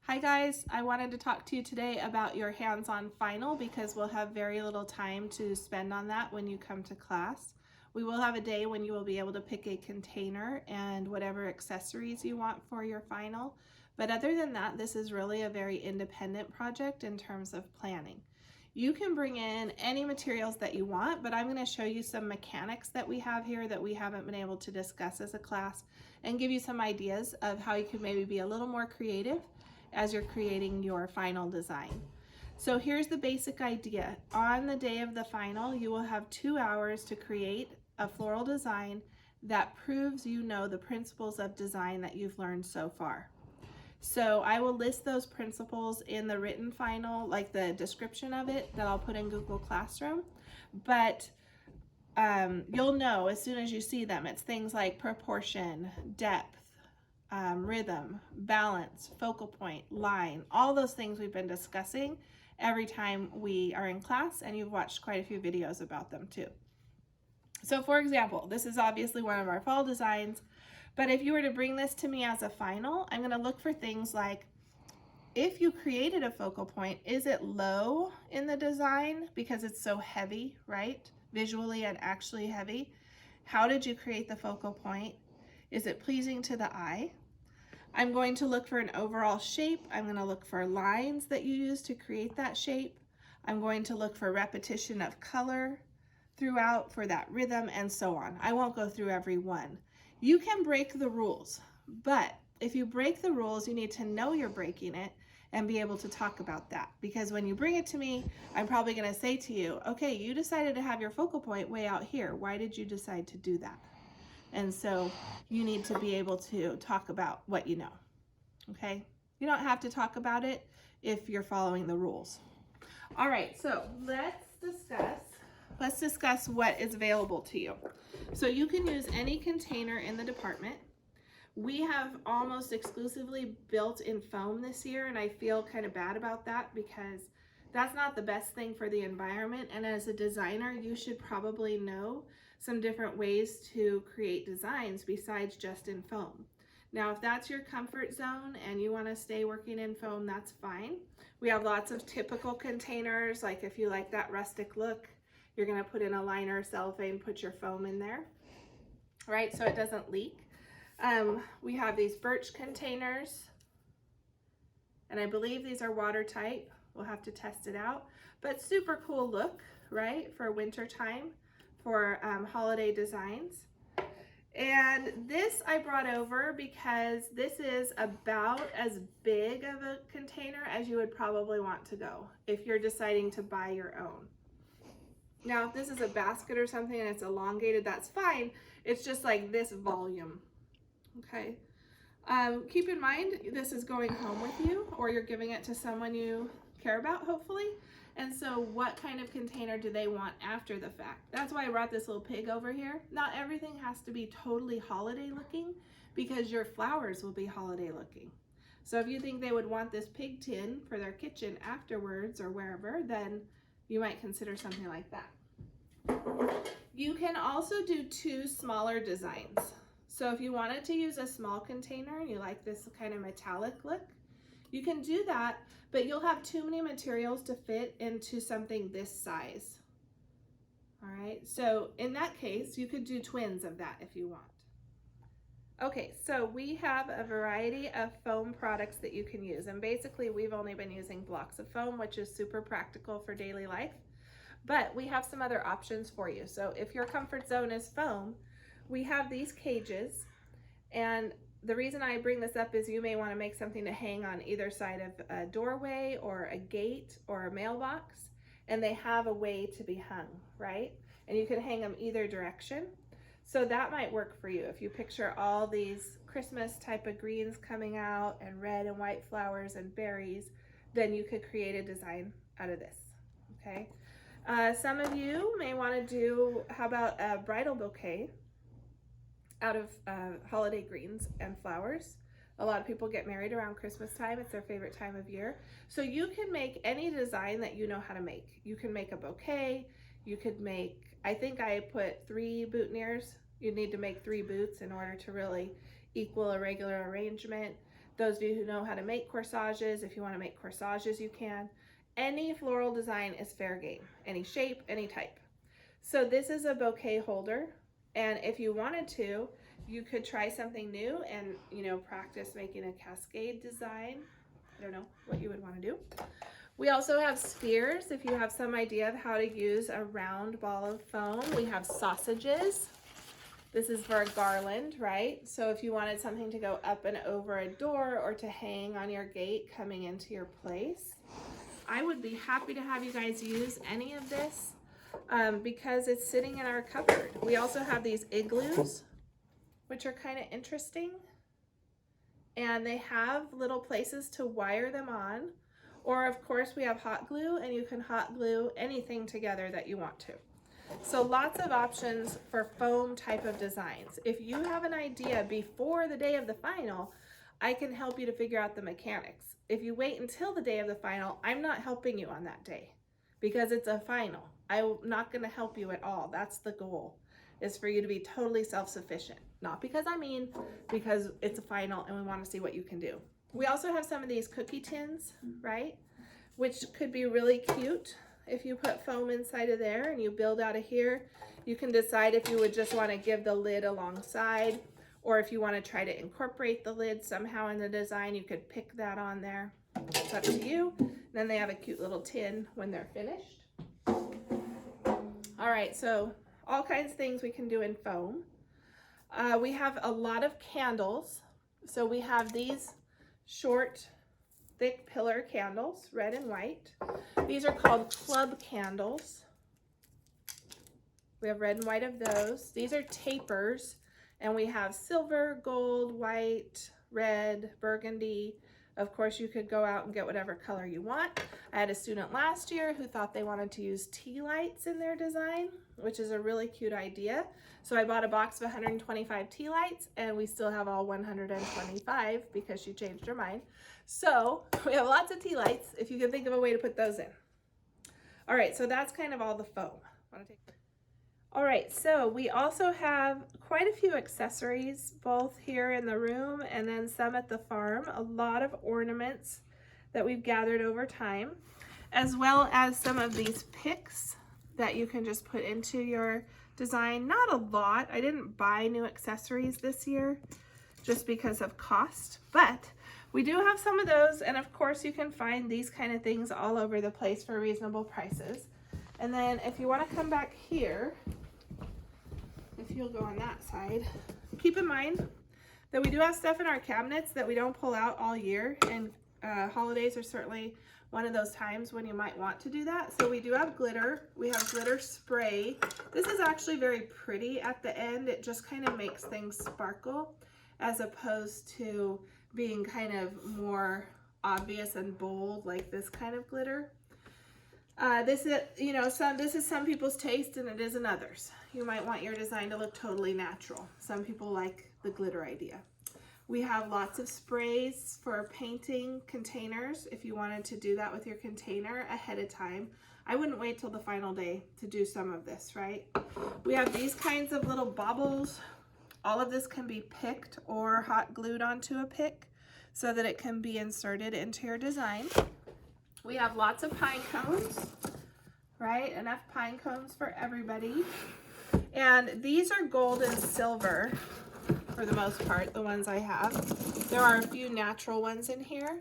Hi guys, I wanted to talk to you today about your hands-on final because we'll have very little time to spend on that when you come to class. We will have a day when you will be able to pick a container and whatever accessories you want for your final. But other than that, this is really a very independent project in terms of planning. You can bring in any materials that you want, but I'm going to show you some mechanics that we have here that we haven't been able to discuss as a class and give you some ideas of how you could maybe be a little more creative as you're creating your final design. So here's the basic idea. On the day of the final, you will have 2 hours to create a floral design that proves you know the principles of design that you've learned so far. So I will list those principles in the written final, like the description of it that I'll put in Google Classroom. But you'll know as soon as you see them. It's things like proportion, depth, rhythm, balance, focal point, line, all those things we've been discussing every time we are in class, and you've watched quite a few videos about them too. So for example, this is obviously one of our fall designs, but if you were to bring this to me as a final, I'm gonna look for things like, if you created a focal point, is it low in the design because it's so heavy, right? Visually and actually heavy. How did you create the focal point? Is it pleasing to the eye? I'm going to look for an overall shape. I'm going to look for lines that you use to create that shape. I'm going to look for repetition of color throughout for that rhythm and so on. I won't go through every one. You can break the rules, but if you break the rules, you need to know you're breaking it and be able to talk about that. Because when you bring it to me, I'm probably going to say to you, okay, you decided to have your focal point way out here. Why did you decide to do that? And so you need to be able to talk about what you know, okay? You don't have to talk about it if you're following the rules. All right, so let's discuss what is available to you. So you can use any container in the department. We have almost exclusively built in foam this year, and I feel kind of bad about that because that's not the best thing for the environment. And as a designer, you should probably know some different ways to create designs besides just in foam. Now, if that's your comfort zone and you want to stay working in foam, that's fine. We have lots of typical containers, like if you like that rustic look, you're going to put in a liner or cellophane, put your foam in there, right? So it doesn't leak. We have these birch containers, and I believe these are watertight. We'll have to test it out, but super cool look, right? For winter time, for holiday designs. And this I brought over because this is about as big of a container as you would probably want to go if you're deciding to buy your own. Now, if this is a basket or something and it's elongated, that's fine. It's just like this volume, okay? Keep in mind, this is going home with you, or you're giving it to someone you care about, hopefully. And so what kind of container do they want after the fact? That's why I brought this little pig over here. Not everything has to be totally holiday looking because your flowers will be holiday looking. So if you think they would want this pig tin for their kitchen afterwards or wherever, then you might consider something like that. You can also do 2 smaller designs. So if you wanted to use a small container and you like this kind of metallic look, you can do that, but you'll have too many materials to fit into something this size. All right, so in that case, you could do twins of that if you want. Okay, so we have a variety of foam products that you can use, and basically we've only been using blocks of foam, which is super practical for daily life, but we have some other options for you. So if your comfort zone is foam, we have these cages, and the reason I bring this up is you may want to make something to hang on either side of a doorway or a gate or a mailbox, and they have a way to be hung, right? And you can hang them either direction. So that might work for you. If you picture all these Christmas type of greens coming out and red and white flowers and berries, then you could create a design out of this, okay? Some of you may want to do, how about a bridal bouquet out of holiday greens and flowers. A lot of people get married around Christmas time. It's their favorite time of year. So you can make any design that you know how to make. You can make a bouquet. You could make, I think I put 3 boutonnieres. You need to make 3 boots in order to really equal a regular arrangement. Those of you who know how to make corsages, if you want to make corsages, you can. Any floral design is fair game, any shape, any type. So this is a bouquet holder, and if you wanted to, you could try something new and, you know, practice making a cascade design. I don't know what you would want to do. We also have spheres. If you have some idea of how to use a round ball of foam, we have sausages. This is for a garland, right? So if you wanted something to go up and over a door or to hang on your gate coming into your place, I would be happy to have you guys use any of this because it's sitting in our cupboard. We also have these igloos, which are kind of interesting. And they have little places to wire them on. Or of course we have hot glue, and you can hot glue anything together that you want to. So lots of options for foam type of designs. If you have an idea before the day of the final, I can help you to figure out the mechanics. If you wait until the day of the final, I'm not helping you on that day because it's a final. I'm not going to help you at all. That's the goal, is for you to be totally self-sufficient. Not because I mean, because it's a final and we want to see what you can do. We also have some of these cookie tins, right? Which could be really cute if you put foam inside of there and you build out of here. You can decide if you would just want to give the lid alongside, or if you want to try to incorporate the lid somehow in the design, you could pick that on there. It's up to you. Then they have a cute little tin when they're finished. All right, so all kinds of things we can do in foam. We have a lot of candles. So we have these short, thick pillar candles, red and white. These are called club candles. We have red and white of those. These are tapers, and we have silver, gold, white, red, burgundy. Of course, you could go out and get whatever color you want. I had a student last year who thought they wanted to use tea lights in their design, which is a really cute idea. So I bought a box of 125 tea lights, and we still have all 125 because she changed her mind. So we have lots of tea lights if you can think of a way to put those in. All right, so that's kind of all the foam. All right, so we also have quite a few accessories, both here in the room and then some at the farm. A lot of ornaments that we've gathered over time, as well as some of these picks that you can just put into your design. Not a lot. I didn't buy new accessories this year just because of cost, but we do have some of those, and of course you can find these kind of things all over the place for reasonable prices. And then if you want to come back here, if you'll go on that side, keep in mind that we do have stuff in our cabinets that we don't pull out all year, and holidays are certainly one of those times when you might want to do that. So we do have glitter. We have glitter spray. This is actually very pretty at the end. It just kind of makes things sparkle as opposed to being kind of more obvious and bold like this kind of glitter. This is, you know, this is some people's taste and it isn't others. You might want your design to look totally natural. Some people like the glitter idea. We have lots of sprays for painting containers if you wanted to do that with your container ahead of time. I wouldn't wait till the final day to do some of this, right? We have these kinds of little baubles. All of this can be picked or hot glued onto a pick so that it can be inserted into your design. We have lots of pine cones, right? Enough pine cones for everybody. And these are gold and silver for the most part, the ones I have. There are a few natural ones in here.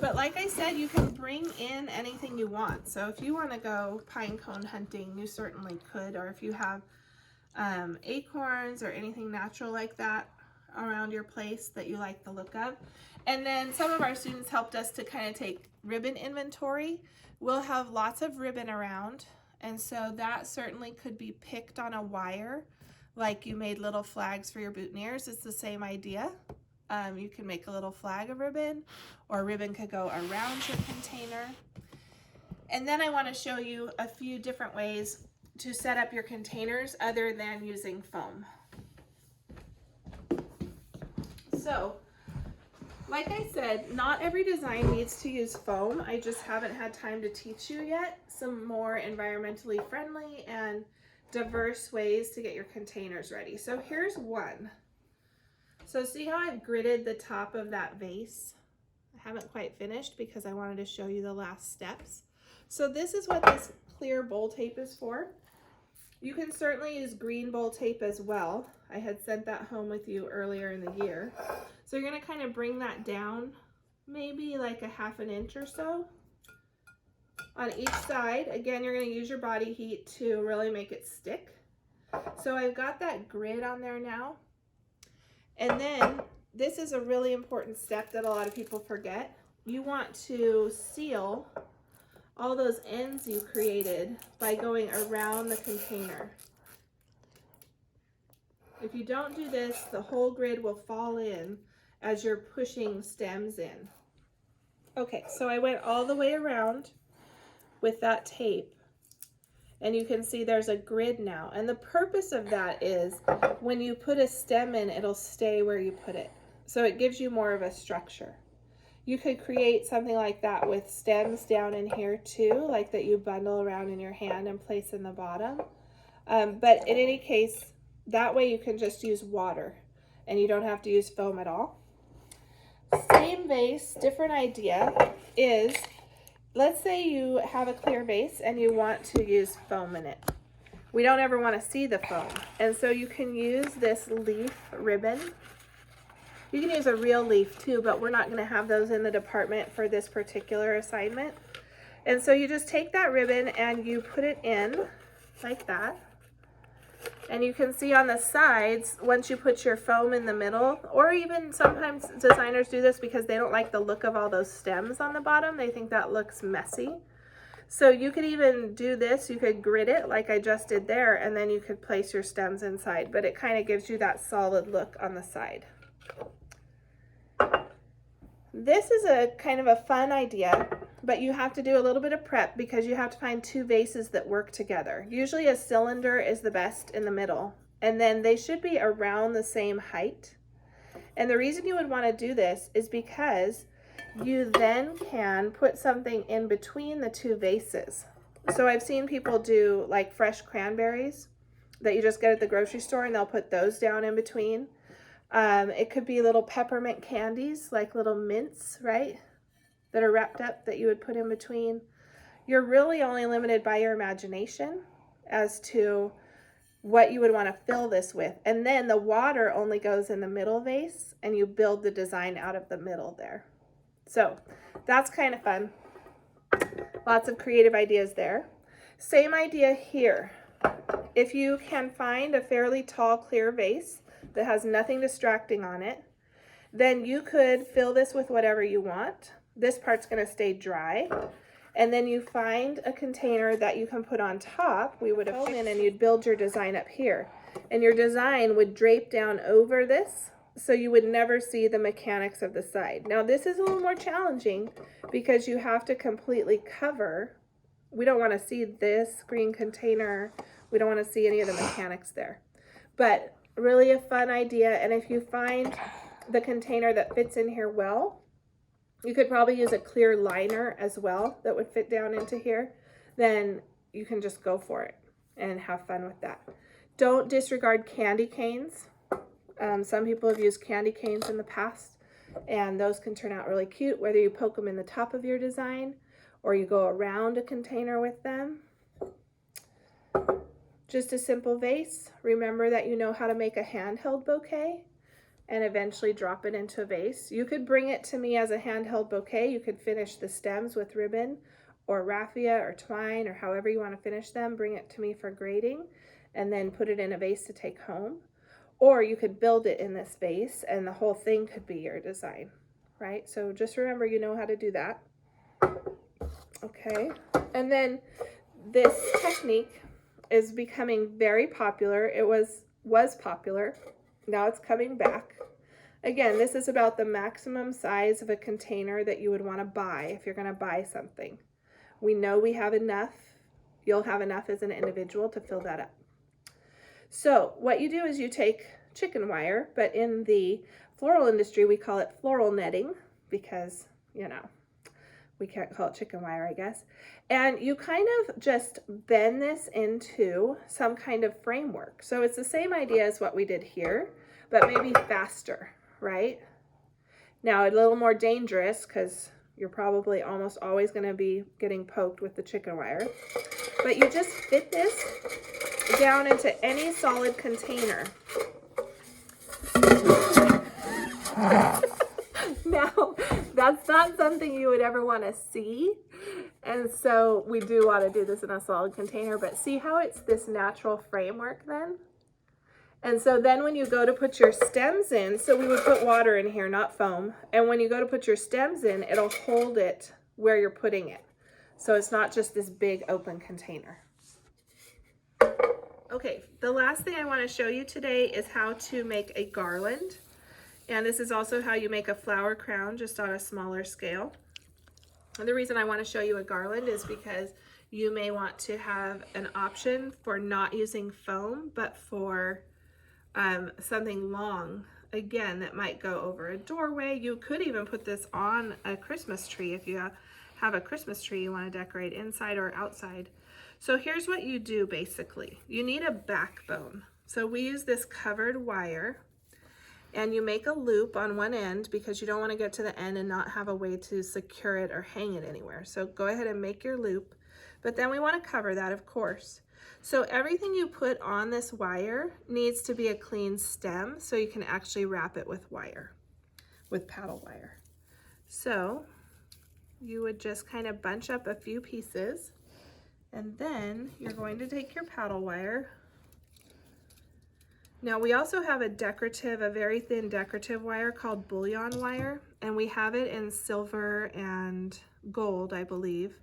But like I said, you can bring in anything you want. So if you want to go pine cone hunting, you certainly could. Or if you have acorns or anything natural like that around your place that you like the look of. And then some of our students helped us to kind of take ribbon inventory. We'll have lots of ribbon around, and so that certainly could be picked on a wire, like you made little flags for your boutonnieres. It's the same idea. You can make a little flag of ribbon, or ribbon could go around your container. And then I want to show you a few different ways to set up your containers other than using foam. So, like I said, not every design needs to use foam. I just haven't had time to teach you yet some more environmentally friendly and diverse ways to get your containers ready. So here's one. So see how I've gridded the top of that vase? I haven't quite finished because I wanted to show you the last steps. So this is what this clear bowl tape is for. You can certainly use green bowl tape as well. I had sent that home with you earlier in the year. So you're gonna kind of bring that down maybe like a ½ inch or so on each side. Again, you're gonna use your body heat to really make it stick. So I've got that grid on there now. And then this is a really important step that a lot of people forget. You want to seal all those ends you created by going around the container. If you don't do this, the whole grid will fall in as you're pushing stems in. Okay, so I went all the way around with that tape, and you can see there's a grid now. And the purpose of that is when you put a stem in, it'll stay where you put it. So it gives you more of a structure. You could create something like that with stems down in here too, like that you bundle around in your hand and place in the bottom. But in any case, that way you can just use water and you don't have to use foam at all. Same vase, different idea is, let's say you have a clear vase and you want to use foam in it. We don't ever want to see the foam. And so you can use this leaf ribbon. You can use a real leaf too, but we're not going to have those in the department for this particular assignment. And so you just take that ribbon and you put it in like that. And you can see on the sides, once you put your foam in the middle, or even sometimes designers do this because they don't like the look of all those stems on the bottom. They think that looks messy. So you could even do this. You could grid it like I just did there, and then you could place your stems inside, but it kind of gives you that solid look on the side. This is a kind of a fun idea, but you have to do a little bit of prep because you have to find two vases that work together. Usually a cylinder is the best in the middle, and then they should be around the same height. And the reason you would want to do this is because you then can put something in between the two vases. So I've seen people do like fresh cranberries that you just get at the grocery store, and they'll put those down in between. It could be little peppermint candies, like little mints, right, that are wrapped up that you would put in between. You're really only limited by your imagination as to what you would want to fill this with. And then the water only goes in the middle vase, and you build the design out of the middle there. So that's kind of fun. Lots of creative ideas there. Same idea here. If you can find a fairly tall, clear vase that has nothing distracting on it, then you could fill this with whatever you want. This part's going to stay dry. And then you find a container that you can put on top. We would have filled in, and you'd build your design up here. And your design would drape down over this, so you would never see the mechanics of the side. Now this is a little more challenging because you have to completely cover. We don't want to see this green container. We don't want to see any of the mechanics there. But really a fun idea. And if you find the container that fits in here well, you could probably use a clear liner as well that would fit down into here. Then you can just go for it and have fun with that. Don't disregard candy canes. Some people have used candy canes in the past, and those can turn out really cute, whether you poke them in the top of your design or you go around a container with them. Just a simple vase. Remember that you know how to make a handheld bouquet and eventually drop it into a vase. You could bring it to me as a handheld bouquet. You could finish the stems with ribbon or raffia or twine or however you want to finish them. Bring it to me for grading and then put it in a vase to take home. Or you could build it in this vase and the whole thing could be your design, right? So just remember you know how to do that. Okay, and then this technique is becoming very popular. It was popular. Now it's coming back. Again, this is about the maximum size of a container that you would want to buy if you're going to buy something. We know we have enough. You'll have enough as an individual to fill that up. So what you do is you take chicken wire, but in the floral industry, we call it floral netting because, you know, we can't call it chicken wire, I guess. And you kind of just bend this into some kind of framework. So it's the same idea as what we did here, but maybe faster, right? Now a little more dangerous because you're probably almost always going to be getting poked with the chicken wire. But you just fit this down into any solid container. Now, that's not something you would ever want to see. And so we do want to do this in a solid container, but see how it's this natural framework then? And so then when you go to put your stems in, so we would put water in here, not foam. And when you go to put your stems in, it'll hold it where you're putting it. So it's not just this big open container. Okay, the last thing I want to show you today is how to make a garland. And this is also how you make a flower crown, just on a smaller scale. And the reason I want to show you a garland is because you may want to have an option for not using foam, but for something long, again, that might go over a doorway. You could even put this on a Christmas tree if you have a Christmas tree you want to decorate inside or outside. So here's what you do basically. You need a backbone. So we use this covered wire, and you make a loop on one end because you don't want to get to the end and not have a way to secure it or hang it anywhere. So go ahead and make your loop, but then we want to cover that, of course. So everything you put on this wire needs to be a clean stem so you can actually wrap it with wire, with paddle wire. So you would just kind of bunch up a few pieces, and then you're going to take your paddle wire. Now we also have a very thin decorative wire called bullion wire, and we have it in silver and gold, I believe.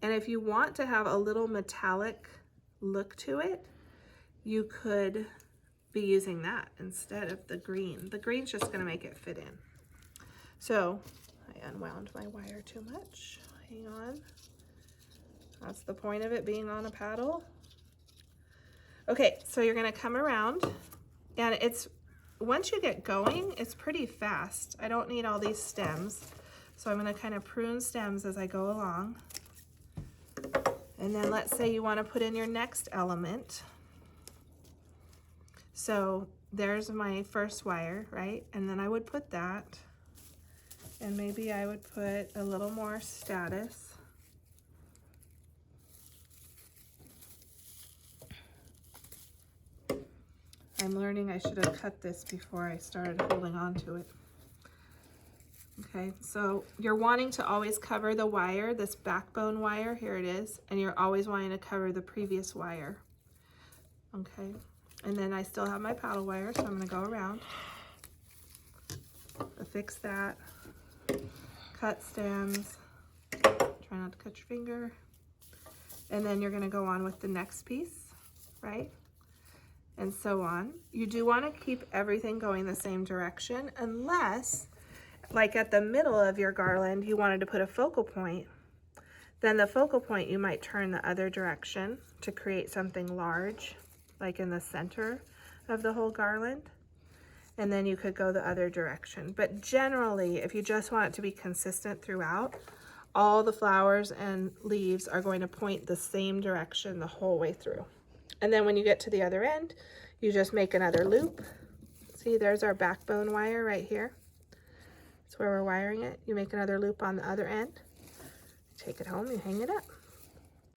And if you want to have a little metallic look to it, you could be using that instead of the green. The green's just gonna make it fit in. So I unwound my wire too much. Hang on. That's the point of it being on a paddle. Okay, so you're gonna come around, and once you get going, it's pretty fast. I don't need all these stems, so I'm gonna kind of prune stems as I go along. And then let's say you wanna put in your next element. So there's my first wire, right? And then I would put that, and maybe I would put a little more status. I'm learning I should have cut this before I started holding on to it. Okay, so you're wanting to always cover the wire, this backbone wire, here it is, and you're always wanting to cover the previous wire. Okay, and then I still have my paddle wire, so I'm gonna go around, affix that, cut stems, try not to cut your finger, and then you're gonna go on with the next piece, right? And so on. You do want to keep everything going the same direction, unless, like at the middle of your garland, you wanted to put a focal point. Then the focal point you might turn the other direction to create something large, like in the center of the whole garland. And then you could go the other direction. But generally, if you just want it to be consistent throughout, all the flowers and leaves are going to point the same direction the whole way through. And then when you get to the other end, you just make another loop. See, there's our backbone wire right here. That's where we're wiring it. You make another loop on the other end. Take it home, you hang it up.